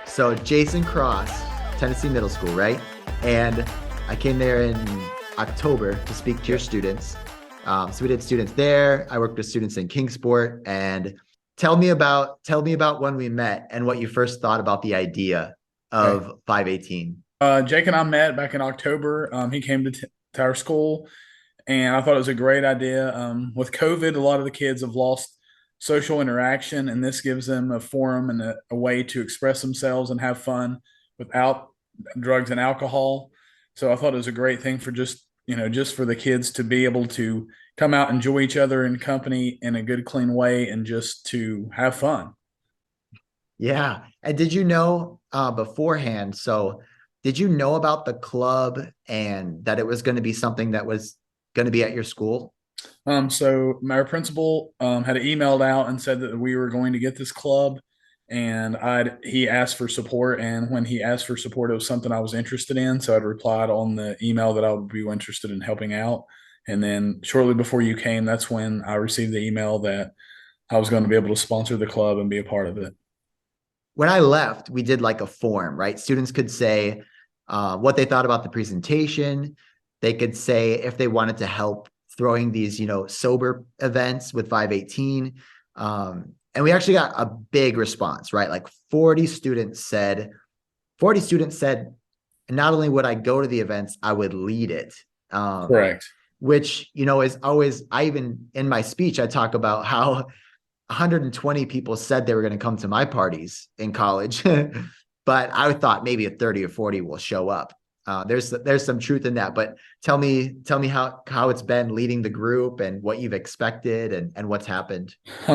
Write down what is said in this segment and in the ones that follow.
So Jason Cross, Tennessee Middle School, right? And I came there in October to speak to your Yep. students. So we did students there. I worked with students in Kingsport. And tell me about when we met and what you first thought about the idea Okay. of 518. Jake and I met back in October. He came to our school, and I thought it was a great idea. With COVID, a lot of the kids have lost social interaction, and this gives them a forum and a way to express themselves and have fun without drugs and alcohol. So I thought it was a great thing for just for the kids to be able to come out, enjoy each other in company in a good, clean way, and just to have fun. Yeah. And did you know beforehand? So did you know about the club and that it was going to be something that was going to be at your school? So my principal had emailed out and said that we were going to get this club, and he asked for support. And when he asked for support, it was something I was interested in. So I'd replied on the email that I would be interested in helping out. And then shortly before you came, that's when I received the email that I was going to be able to sponsor the club and be a part of it. When I left, we did like a form, right? Students could say what they thought about the presentation. They could say if they wanted to help throwing these, sober events with 518. And we actually got a big response, right? Like 40 students said, not only would I go to the events, I would lead it. Um, Correct. which, is always, I even in my speech, I talk about how 120 people said they were going to come to my parties in college, but I thought maybe a 30 or 40 will show up. There's some truth in that, but tell me how it's been leading the group and what you've expected and what's happened.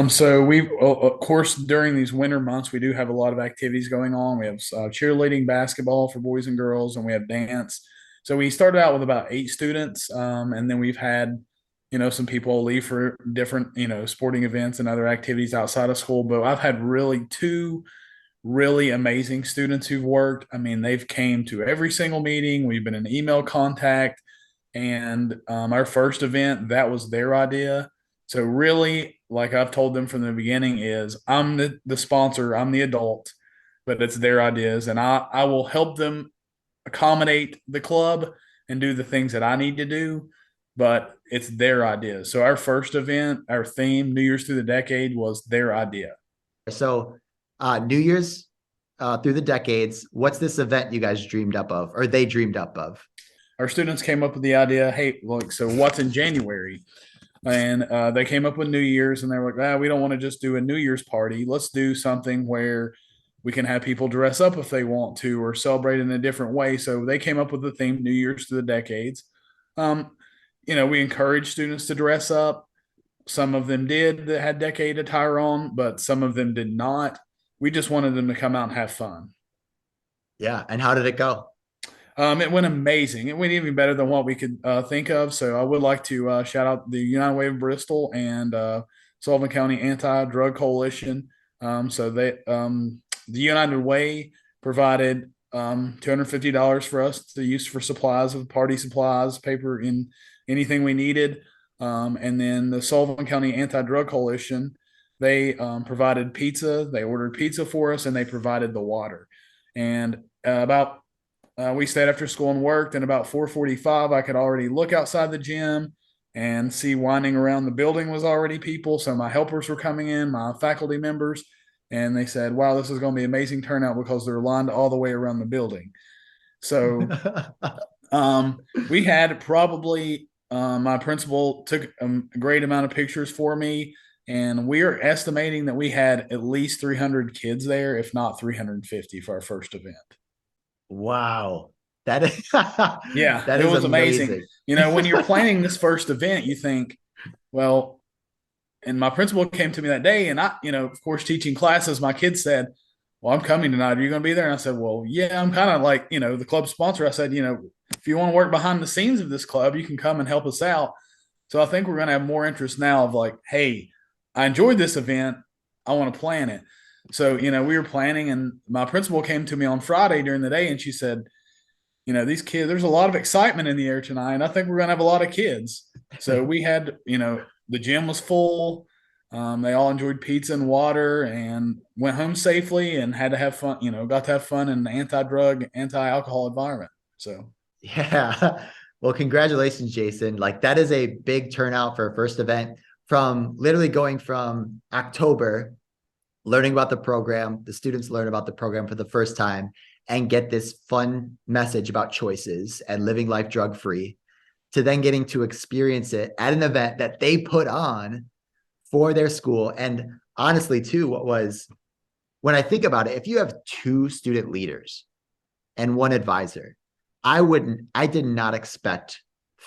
So we, of course, during these winter months, we do have a lot of activities going on. We have cheerleading, basketball for boys and girls, and we have dance. So we started out with about 8 students, and then we've had, some people leave for different, sporting events and other activities outside of school. But I've had really two really amazing students who've worked. I mean, they've came to every single meeting. We've been in email contact, and our first event, that was their idea. So really, like I've told them from the beginning, is I'm the sponsor, I'm the adult, but it's their ideas, and I will help them accommodate the club and do the things that I need to do, but it's their ideas. So our first event, our theme, New Year's through the decade, was their idea. So, New Year's through the decades, what's this event you guys dreamed up of, or they dreamed up of? Our students came up with the idea, hey, look, so what's in January? And they came up with New Year's, and they were like, we don't want to just do a New Year's party. Let's do something where we can have people dress up if they want to or celebrate in a different way. So they came up with the theme New Year's to the decades. Um, we encourage students to dress up. Some of them did that had decade attire on, but some of them did not. We just wanted them to come out and have fun. Yeah, and how did it go? It went amazing. It went even better than what we could think of. So I would like to shout out the United Way of Bristol and Sullivan County Anti-Drug Coalition. The United Way provided $250 for us to use for supplies of party supplies, paper, and anything we needed. And then the Sullivan County Anti-Drug Coalition, they provided pizza. They ordered pizza for us, and they provided the water. And about we stayed after school and worked, and about 4:45, I could already look outside the gym and see winding around the building was already people. So my helpers were coming in, my faculty members, and they said, "Wow, this is going to be amazing turnout because they're lined all the way around the building." So we had probably my principal took a great amount of pictures for me, and we are estimating that we had at least 300 kids there, if not 350, for our first event. Wow. That is Yeah, that it is was amazing. amazing. When you're planning this first event, you think, well, and my principal came to me that day, and of course, teaching classes, my kids said, "Well, I'm coming tonight. Are you going to be there?" And I said, "Well, yeah, I'm kind of like, the club sponsor." I said, if you want to work behind the scenes of this club, you can come and help us out. So I think we're going to have more interest now of like, hey, I enjoyed this event. I want to plan it. So, we were planning, and my principal came to me on Friday during the day, and she said, these kids, there's a lot of excitement in the air tonight. And I think we're going to have a lot of kids. So we had, the gym was full. They all enjoyed pizza and water and went home safely and had to have fun, got to have fun in an anti-drug, anti-alcohol environment. So Yeah. Well, congratulations, Jason. Like that is a big turnout for a first event from literally going from October, learning about the program, the students learn about the program for the first time and get this fun message about choices and living life drug free to then getting to experience it at an event that they put on for their school. And honestly, too, what was when I think about it, if you have two student leaders and one advisor, I did not expect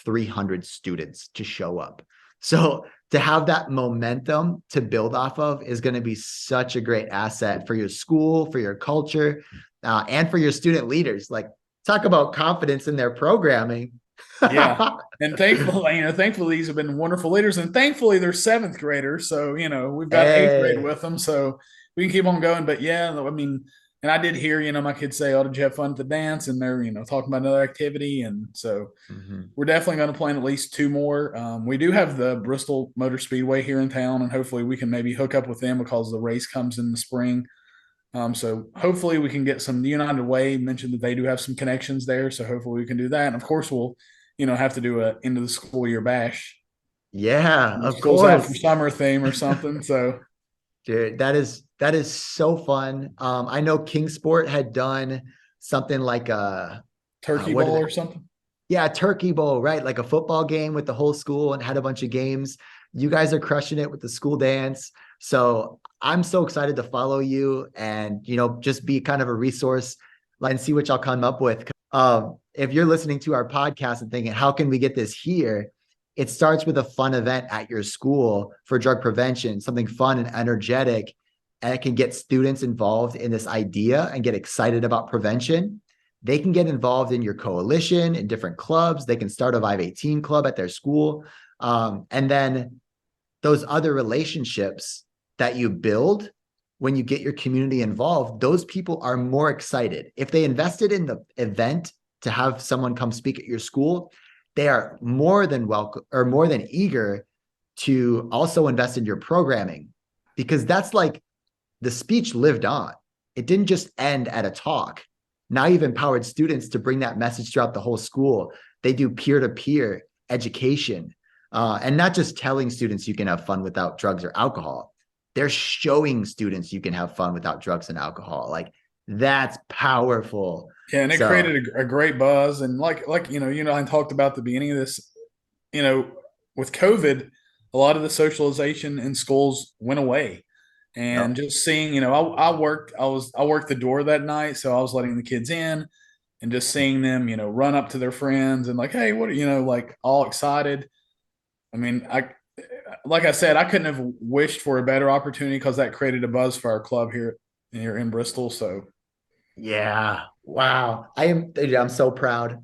300 students to show up. So to have that momentum to build off of is going to be such a great asset for your school, for your culture, and for your student leaders. Like, talk about confidence in their programming. yeah. And thankfully, thankfully these have been wonderful leaders, and thankfully they're seventh graders. So, we've got eighth grade Hey. with them. So we can keep on going. But yeah, I mean, and I did hear, my kids say, "Oh, did you have fun at the dance?" And they're, talking about another activity. And so Mhm. we're definitely going to plan at least two more. We do have the Bristol Motor Speedway here in town, and hopefully we can maybe hook up with them because the race comes in the spring. So hopefully we can get some. United Way mentioned that they do have some connections there, so hopefully we can do that. And of course we'll, have to do a end of the school year bash. Yeah, of Schools out for course. summer theme or something. So Dude, that is so fun. I know Kingsport had done something like a Turkey what did Bowl it? or something. Yeah, Turkey Bowl, right? Like a football game with the whole school and had a bunch of games. You guys are crushing it with the school dance. So I'm so excited to follow you and just be kind of a resource and see what y'all come up with. If you're listening to our podcast and thinking, how can we get this here? It starts with a fun event at your school for drug prevention, something fun and energetic, and it can get students involved in this idea and get excited about prevention. They can get involved in your coalition in different clubs. They can start a Vive 18 club at their school. And then those other relationships that you build when you get your community involved, those people are more excited. If they invested in the event to have someone come speak at your school, they are more than welcome or more than eager to also invest in your programming because that's like the speech lived on. It didn't just end at a talk. Now you've empowered students to bring that message throughout the whole school. They do peer-to-peer education and not just telling students you can have fun without drugs or alcohol. They're showing students you can have fun without drugs and alcohol. Like that's powerful. Yeah, and it So created a great buzz. And like I talked about the beginning of this. You know, with COVID, a lot of the socialization in schools went away. And yep. just seeing, I worked the door that night, so I was letting the kids in and just seeing them, run up to their friends and like, hey, what are like all excited. I mean, like I said, I couldn't have wished for a better opportunity because that created a buzz for our club here in Bristol. So Yeah. Wow. Dude, I'm so proud.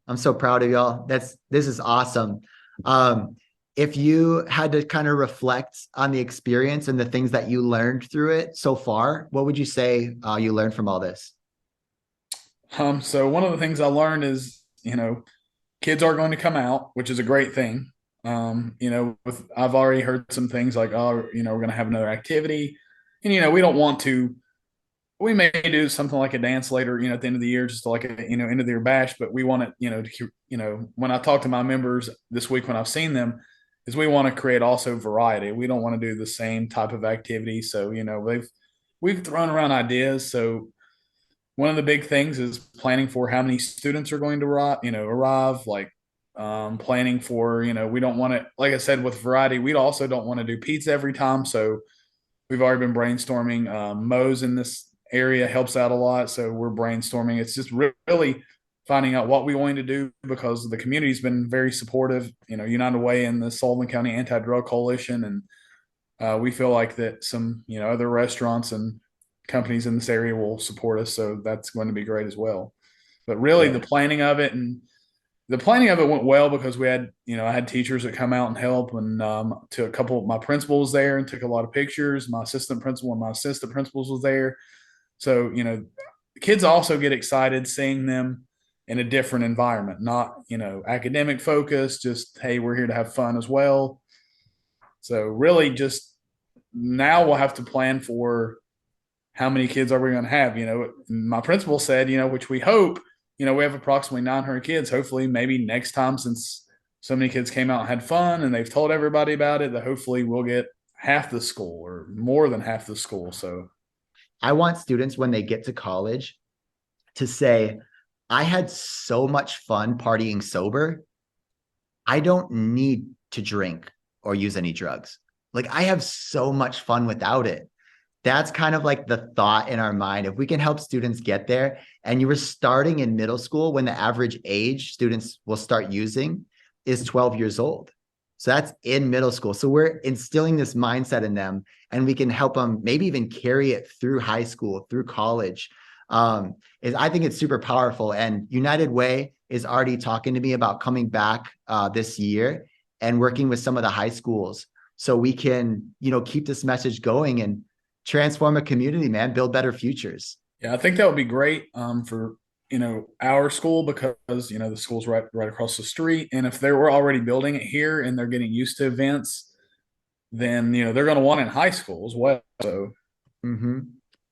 I'm so proud of y'all. This is awesome. Um, if you had to kind of reflect on the experience and the things that you learned through it so far, what would you say you learned from all this? so one of the things I learned is, kids are going to come out, which is a great thing. I've already heard some things like, oh, we're going to have another activity, and we don't want to. We may do something like a dance later, at the end of the year, just like a, end of the year bash. But we want it, when I talk to my members this week when I've seen them, is we want to create also variety. We don't want to do the same type of activity. So we've thrown around ideas. So one of the big things is planning for how many students are going to arrive, like planning for, we don't want to, like I said, with variety, we also don't want to do pizza every time. So we've already been brainstorming. Moe's in this area helps out a lot. So we're brainstorming. It's just really finding out what we want to do because the community's been very supportive, United Way and the Sullivan County Anti-Drug Coalition. And we feel like that some, other restaurants and companies in this area will support us. So that's going to be great as well. But really Yeah. the planning of it went well because we had, I had teachers that come out and help, and to a couple of my principals there and took a lot of pictures. My assistant principal and my assistant principals was there. So, kids also get excited seeing them in a different environment, not, academic focus, just, hey, we're here to have fun as well. So really just now we'll have to plan for how many kids are we going to have. My principal said, which we hope, we have approximately 900 kids. Hopefully, maybe next time, since so many kids came out and had fun and they've told everybody about it, that hopefully we'll get half the school or more than half the school. So I want students when they get to college to say, I had so much fun partying sober. I don't need to drink or use any drugs. Like, I have so much fun without it. That's kind of like the thought in our mind. If we can help students get there, and you were starting in middle school when the average age students will start using is 12 years old. So that's in middle school. So we're instilling this mindset in them, and we can help them maybe even carry it through high school, through college. I think it's super powerful. And United Way is already talking to me about coming back this year and working with some of the high schools so we can, keep this message going and transform a community, man, build better futures. Yeah, I think that would be great for our school, because the school's right across the street, and if they were already building it here and they're getting used to events, then they're going to want it in high school as well. So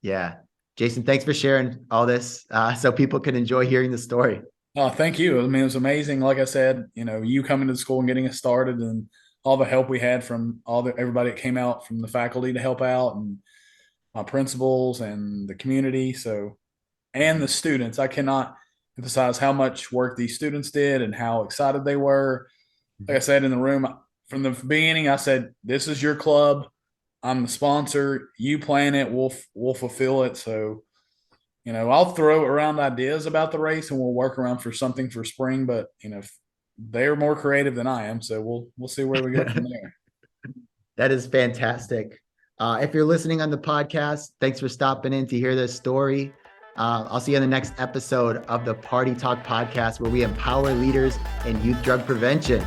yeah, Jason, thanks for sharing all this so people can enjoy hearing the story. Oh, thank you. I mean, it was amazing. Like I said, you coming to the school and getting us started, and all the help we had from everybody that came out from the faculty to help out, and my principals and the community. So, and the students. I cannot emphasize how much work these students did and how excited they were. Like I said in the room from the beginning, I said, "This is your club. I'm the sponsor. You plan it. We'll fulfill it." So, I'll throw around ideas about the race, and we'll work around for something for spring. But they're more creative than I am, so we'll see where we go from there. That is fantastic. If you're listening on the podcast, thanks for stopping in to hear this story. I'll see you in the next episode of the Party Talk podcast, where we empower leaders in youth drug prevention.